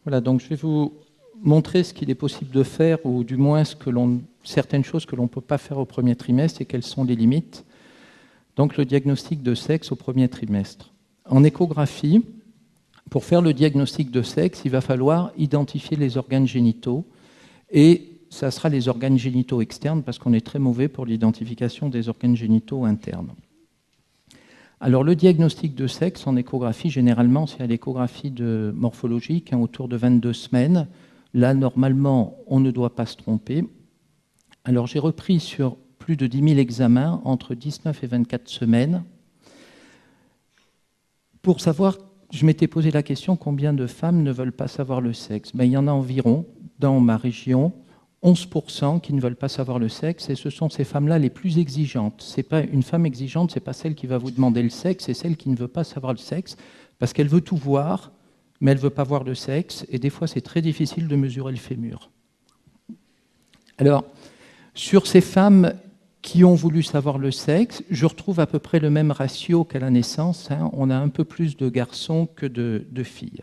Voilà, donc je vais vous montrer ce qu'il est possible de faire, ou du moins certaines choses que l'on ne peut pas faire au premier trimestre et quelles sont les limites. Donc le diagnostic de sexe au premier trimestre. En échographie, pour faire le diagnostic de sexe, il va falloir identifier les organes génitaux, et ça sera les organes génitaux externes parce qu'on est très mauvais pour l'identification des organes génitaux internes. Alors le diagnostic de sexe en échographie, généralement, c'est à l'échographie morphologique, autour de 22 semaines. Là, normalement, on ne doit pas se tromper. Alors j'ai repris sur plus de 10 000 examens entre 19 et 24 semaines. Pour savoir, je m'étais posé la question combien de femmes ne veulent pas savoir le sexe. Il y en a environ, dans ma région, 11% qui ne veulent pas savoir le sexe, et ce sont ces femmes-là les plus exigeantes. C'est pas une femme exigeante, c'est pas celle qui va vous demander le sexe, c'est celle qui ne veut pas savoir le sexe, parce qu'elle veut tout voir, mais elle ne veut pas voir le sexe, et des fois c'est très difficile de mesurer le fémur. Alors, sur ces femmes qui ont voulu savoir le sexe, je retrouve à peu près le même ratio qu'à la naissance. On a un peu plus de garçons que de filles.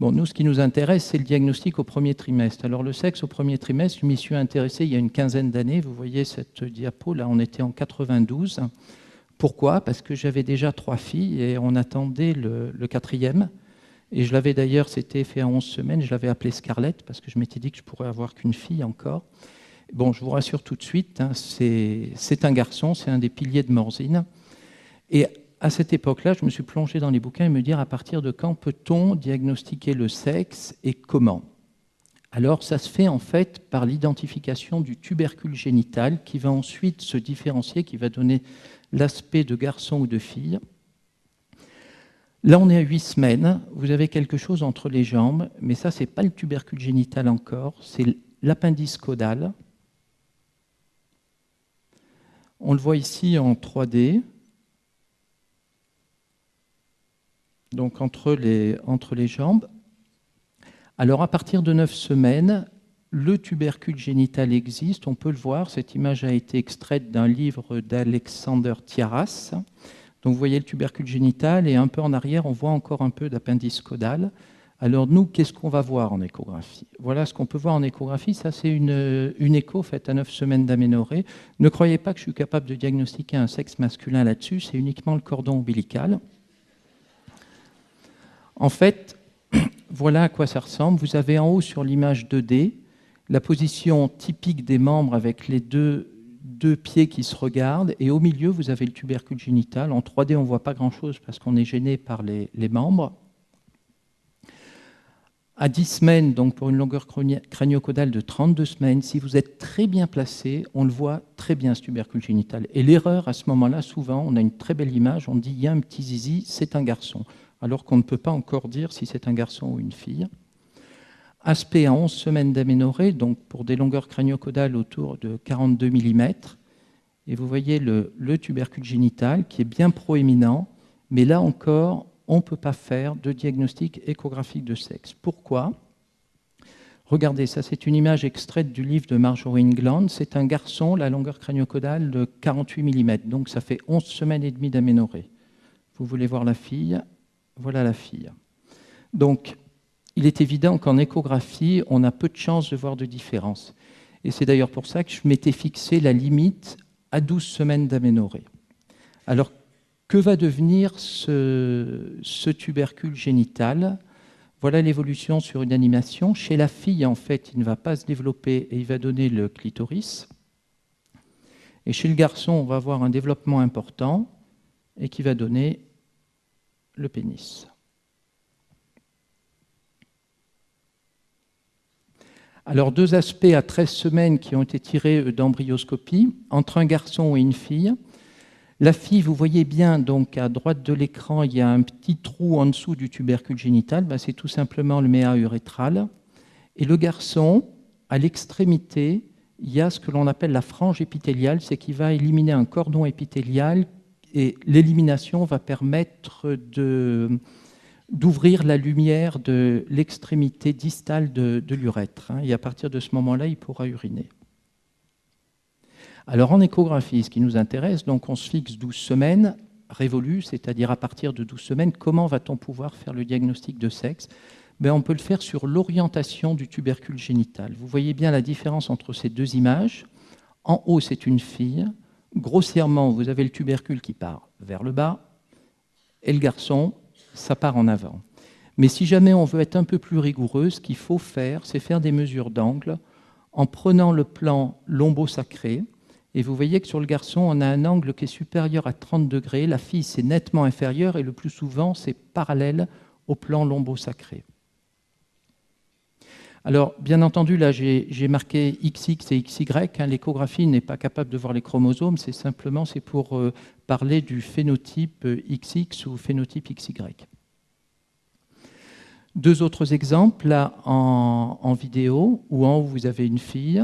Bon, nous, ce qui nous intéresse, c'est le diagnostic au premier trimestre. Alors, le sexe au premier trimestre, je m'y suis intéressé il y a une quinzaine d'années. Vous voyez cette diapo, là, on était en 92. Pourquoi ? Parce que j'avais déjà 3 filles et on attendait le 4e. Et je l'avais d'ailleurs, c'était fait à 11 semaines, je l'avais appelée Scarlett parce que je m'étais dit que je pourrais avoir qu'une fille encore. Bon, je vous rassure tout de suite, c'est un garçon, c'est un des piliers de Morzine. Et à cette époque-là, je me suis plongé dans les bouquins et me dire à partir de quand peut-on diagnostiquer le sexe et comment ? Alors, ça se fait en fait par l'identification du tubercule génital qui va ensuite se différencier, qui va donner l'aspect de garçon ou de fille. Là, on est à 8 semaines, vous avez quelque chose entre les jambes, mais ça, ce n'est pas le tubercule génital encore, c'est l'appendice caudal. On le voit ici en 3D. Donc entre les jambes. Alors à partir de 9 semaines, le tubercule génital existe, on peut le voir. Cette image a été extraite d'un livre d'Alexander Tiaras. Donc vous voyez le tubercule génital et un peu en arrière, on voit encore un peu d'appendice caudal. Alors nous, qu'est-ce qu'on va voir en échographie ? Voilà ce qu'on peut voir en échographie. Ça, c'est une écho faite à 9 semaines d'aménorrhée. Ne croyez pas que je suis capable de diagnostiquer un sexe masculin là-dessus, c'est uniquement le cordon ombilical. En fait, voilà à quoi ça ressemble. Vous avez en haut sur l'image 2D la position typique des membres avec les deux pieds qui se regardent, et au milieu, vous avez le tubercule génital. En 3D, on ne voit pas grand-chose parce qu'on est gêné par les membres. À 10 semaines, donc pour une longueur crânio-caudale de 32 semaines, si vous êtes très bien placé, on le voit très bien, ce tubercule génital. Et l'erreur, à ce moment-là, souvent, on a une très belle image, on dit « il y a un petit zizi, c'est un garçon », alors qu'on ne peut pas encore dire si c'est un garçon ou une fille. Aspect à 11 semaines d'aménorrhée, donc pour des longueurs crânio-caudales autour de 42 mm. Et vous voyez le tubercule génital qui est bien proéminent, mais là encore, on ne peut pas faire de diagnostic échographique de sexe. Pourquoi ? Regardez, ça c'est une image extraite du livre de Marjorie England. C'est un garçon, la longueur crânio-caudale de 48 mm, donc ça fait 11 semaines et demie d'aménorrhée. Vous voulez voir la fille ? Voilà la fille. Donc, il est évident qu'en échographie, on a peu de chances de voir de différence. Et c'est d'ailleurs pour ça que je m'étais fixé la limite à 12 semaines d'aménorrhée. Alors, que va devenir ce tubercule génital ? Voilà l'évolution sur une animation. Chez la fille, en fait, il ne va pas se développer et il va donner le clitoris. Et chez le garçon, on va avoir un développement important et qui va donner le pénis. Alors, 2 aspects à 13 semaines qui ont été tirés d'embryoscopie entre un garçon et une fille. La fille, vous voyez bien, donc à droite de l'écran, il y a un petit trou en dessous du tubercule génital. C'est tout simplement le méa urétral. Et le garçon, à l'extrémité, il y a ce que l'on appelle la frange épithéliale, c'est qu'il va éliminer un cordon épithélial et l'élimination va permettre d'ouvrir la lumière de l'extrémité distale de l'urètre. Et à partir de ce moment-là, il pourra uriner. Alors en échographie, ce qui nous intéresse, donc on se fixe 12 semaines révolues, c'est-à-dire à partir de 12 semaines, comment va-t-on pouvoir faire le diagnostic de sexe ? Ben, on peut le faire sur l'orientation du tubercule génital. Vous voyez bien la différence entre ces deux images. En haut, c'est une fille. Grossièrement, vous avez le tubercule qui part vers le bas, et le garçon, ça part en avant. Mais si jamais on veut être un peu plus rigoureux, ce qu'il faut faire, c'est faire des mesures d'angle en prenant le plan lombosacré. Et vous voyez que sur le garçon, on a un angle qui est supérieur à 30 degrés. La fille, c'est nettement inférieur et le plus souvent, c'est parallèle au plan lombosacré. Alors, bien entendu, là, j'ai marqué XX et XY. L'échographie n'est pas capable de voir les chromosomes. C'est pour parler du phénotype XX ou phénotype XY. Deux autres exemples, là, en vidéo, où en haut, vous avez une fille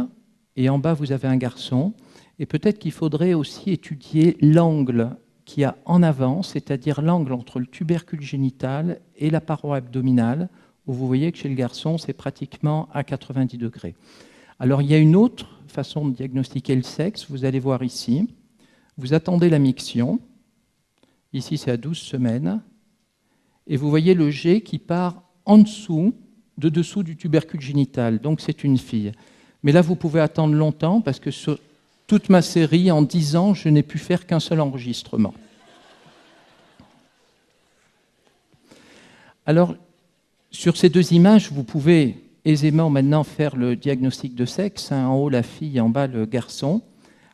et en bas, vous avez un garçon. Et peut-être qu'il faudrait aussi étudier l'angle qu'il y a en avant, c'est-à-dire l'angle entre le tubercule génital et la paroi abdominale, où vous voyez que chez le garçon, c'est pratiquement à 90 degrés. Alors, il y a une autre façon de diagnostiquer le sexe, vous allez voir ici. Vous attendez la miction, ici c'est à 12 semaines, et vous voyez le G qui part en dessous, de dessous du tubercule génital, donc c'est une fille. Mais là, vous pouvez attendre longtemps, parce que sur toute ma série, en 10 ans, je n'ai pu faire qu'un seul enregistrement. Alors, sur ces deux images, vous pouvez aisément maintenant faire le diagnostic de sexe. En haut, la fille, en bas, le garçon.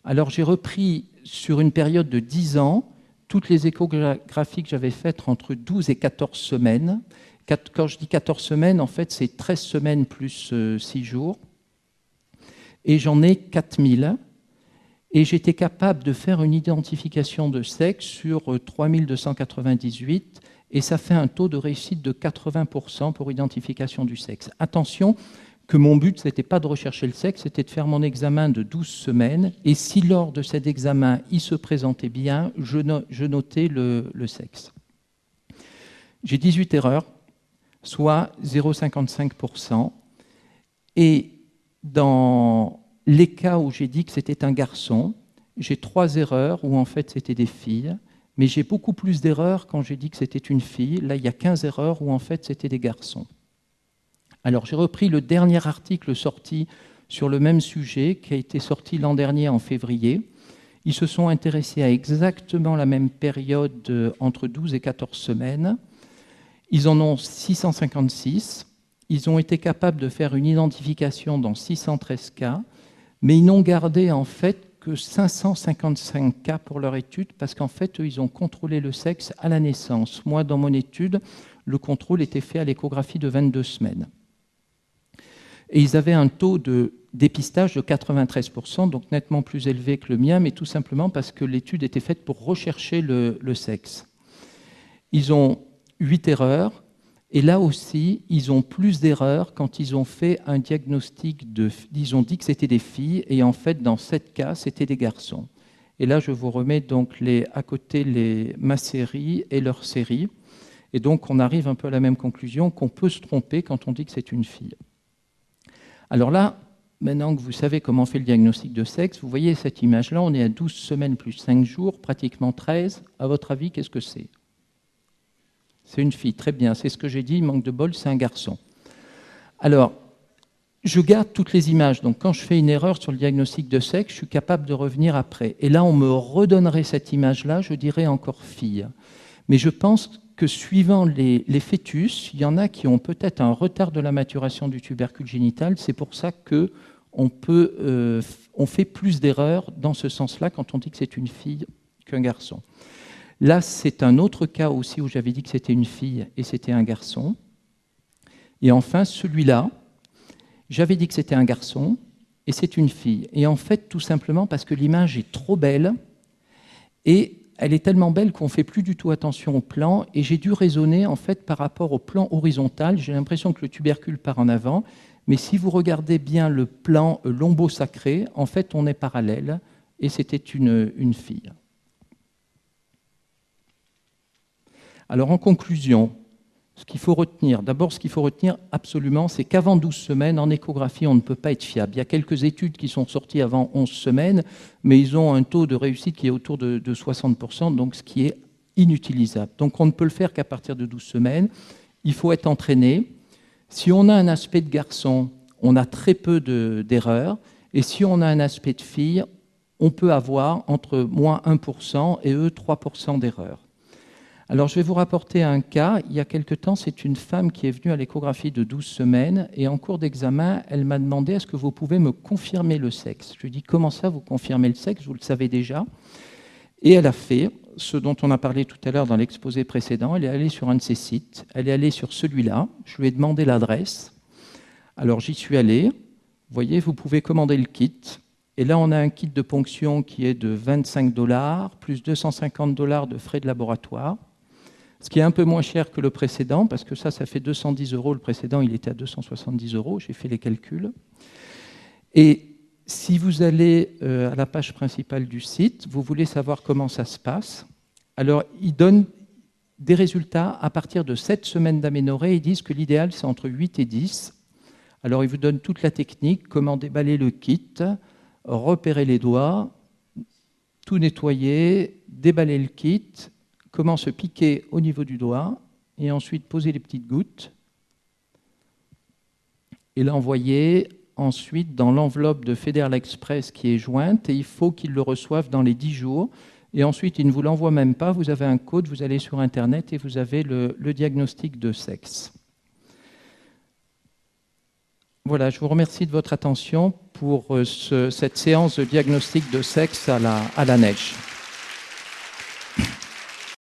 Alors, j'ai repris sur une période de 10 ans toutes les échographies que j'avais faites entre 12 et 14 semaines. Quand je dis 14 semaines, en fait, c'est 13 semaines plus 6 jours. Et j'en ai 4000. Et j'étais capable de faire une identification de sexe sur 3298. Et ça fait un taux de réussite de 80% pour identification du sexe. Attention, que mon but, ce n'était pas de rechercher le sexe, c'était de faire mon examen de 12 semaines. Et si lors de cet examen, il se présentait bien, je notais le sexe. J'ai 18 erreurs, soit 0,55%. Et dans les cas où j'ai dit que c'était un garçon, j'ai 3 erreurs où en fait c'était des filles. Mais j'ai beaucoup plus d'erreurs quand j'ai dit que c'était une fille. Là, il y a 15 erreurs où en fait c'était des garçons. Alors j'ai repris le dernier article sorti sur le même sujet qui a été sorti l'an dernier en février. Ils se sont intéressés à exactement la même période entre 12 et 14 semaines. Ils en ont 656. Ils ont été capables de faire une identification dans 613 cas, mais ils n'ont gardé en fait que 555 cas pour leur étude, parce qu'en fait, eux, ils ont contrôlé le sexe à la naissance. Moi, dans mon étude, le contrôle était fait à l'échographie de 22 semaines. Et ils avaient un taux de dépistage de 93%, donc nettement plus élevé que le mien, mais tout simplement parce que l'étude était faite pour rechercher le sexe. Ils ont 8 erreurs, et là aussi, ils ont plus d'erreurs quand ils ont fait un diagnostic ils ont dit que c'était des filles, et en fait, dans 7 cas, c'était des garçons. Et là, je vous remets donc à côté ma série et leur série. Et donc, on arrive un peu à la même conclusion qu'on peut se tromper quand on dit que c'est une fille. Alors là, maintenant que vous savez comment on fait le diagnostic de sexe, vous voyez cette image-là, on est à 12 semaines plus 5 jours, pratiquement 13. À votre avis, qu'est-ce que c'est ? C'est une fille, très bien, c'est ce que j'ai dit, manque de bol, c'est un garçon. Alors, je garde toutes les images, donc quand je fais une erreur sur le diagnostic de sexe, je suis capable de revenir après. Et là, on me redonnerait cette image-là, je dirais encore fille. Mais je pense que suivant les fœtus, il y en a qui ont peut-être un retard de la maturation du tubercule génital, c'est pour ça qu'on fait plus d'erreurs dans ce sens-là quand on dit que c'est une fille qu'un garçon. Là, c'est un autre cas aussi où j'avais dit que c'était une fille et c'était un garçon. Et enfin, celui-là, j'avais dit que c'était un garçon et c'est une fille. Et en fait, tout simplement parce que l'image est trop belle et elle est tellement belle qu'on ne fait plus du tout attention au plan. Et j'ai dû raisonner en fait par rapport au plan horizontal. J'ai l'impression que le tubercule part en avant. Mais si vous regardez bien le plan lombosacré, en fait, on est parallèle et c'était une fille. Alors en conclusion, ce qu'il faut retenir, d'abord ce qu'il faut retenir absolument, c'est qu'avant 12 semaines, en échographie, on ne peut pas être fiable. Il y a quelques études qui sont sorties avant 11 semaines, mais ils ont un taux de réussite qui est autour de 60%, donc ce qui est inutilisable. Donc on ne peut le faire qu'à partir de 12 semaines. Il faut être entraîné. Si on a un aspect de garçon, on a très peu d'erreurs, et si on a un aspect de fille, on peut avoir entre moins 1% et 3% d'erreurs. Alors, je vais vous rapporter un cas. Il y a quelque temps, c'est une femme qui est venue à l'échographie de 12 semaines et en cours d'examen, elle m'a demandé « Est-ce que vous pouvez me confirmer le sexe ?» Je lui ai dit « Comment ça, vous confirmez le sexe? Vous le savez déjà ?» Et elle a fait ce dont on a parlé tout à l'heure dans l'exposé précédent. Elle est allée sur un de ces sites. Elle est allée sur celui-là. Je lui ai demandé l'adresse. Alors, j'y suis allé. Vous voyez, vous pouvez commander le kit. Et là, on a un kit de ponction qui est de 25 $, plus 250 $ de frais de laboratoire. Ce qui est un peu moins cher que le précédent, parce que ça fait 210 €. Le précédent, il était à 270 €. J'ai fait les calculs. Et si vous allez à la page principale du site, vous voulez savoir comment ça se passe. Alors, ils donnent des résultats à partir de 7 semaines d'aménorrhée. Ils disent que l'idéal, c'est entre 8 et 10. Alors, ils vous donnent toute la technique, comment déballer le kit, repérer les doigts, tout nettoyer, déballer le kit, comment se piquer au niveau du doigt, et ensuite poser les petites gouttes, et l'envoyer ensuite dans l'enveloppe de Federal Express qui est jointe, et il faut qu'ils le reçoivent dans les 10 jours, et ensuite ils ne vous l'envoient même pas, vous avez un code, vous allez sur Internet et vous avez le diagnostic de sexe. Voilà, je vous remercie de votre attention pour cette séance de diagnostic de sexe à la neige.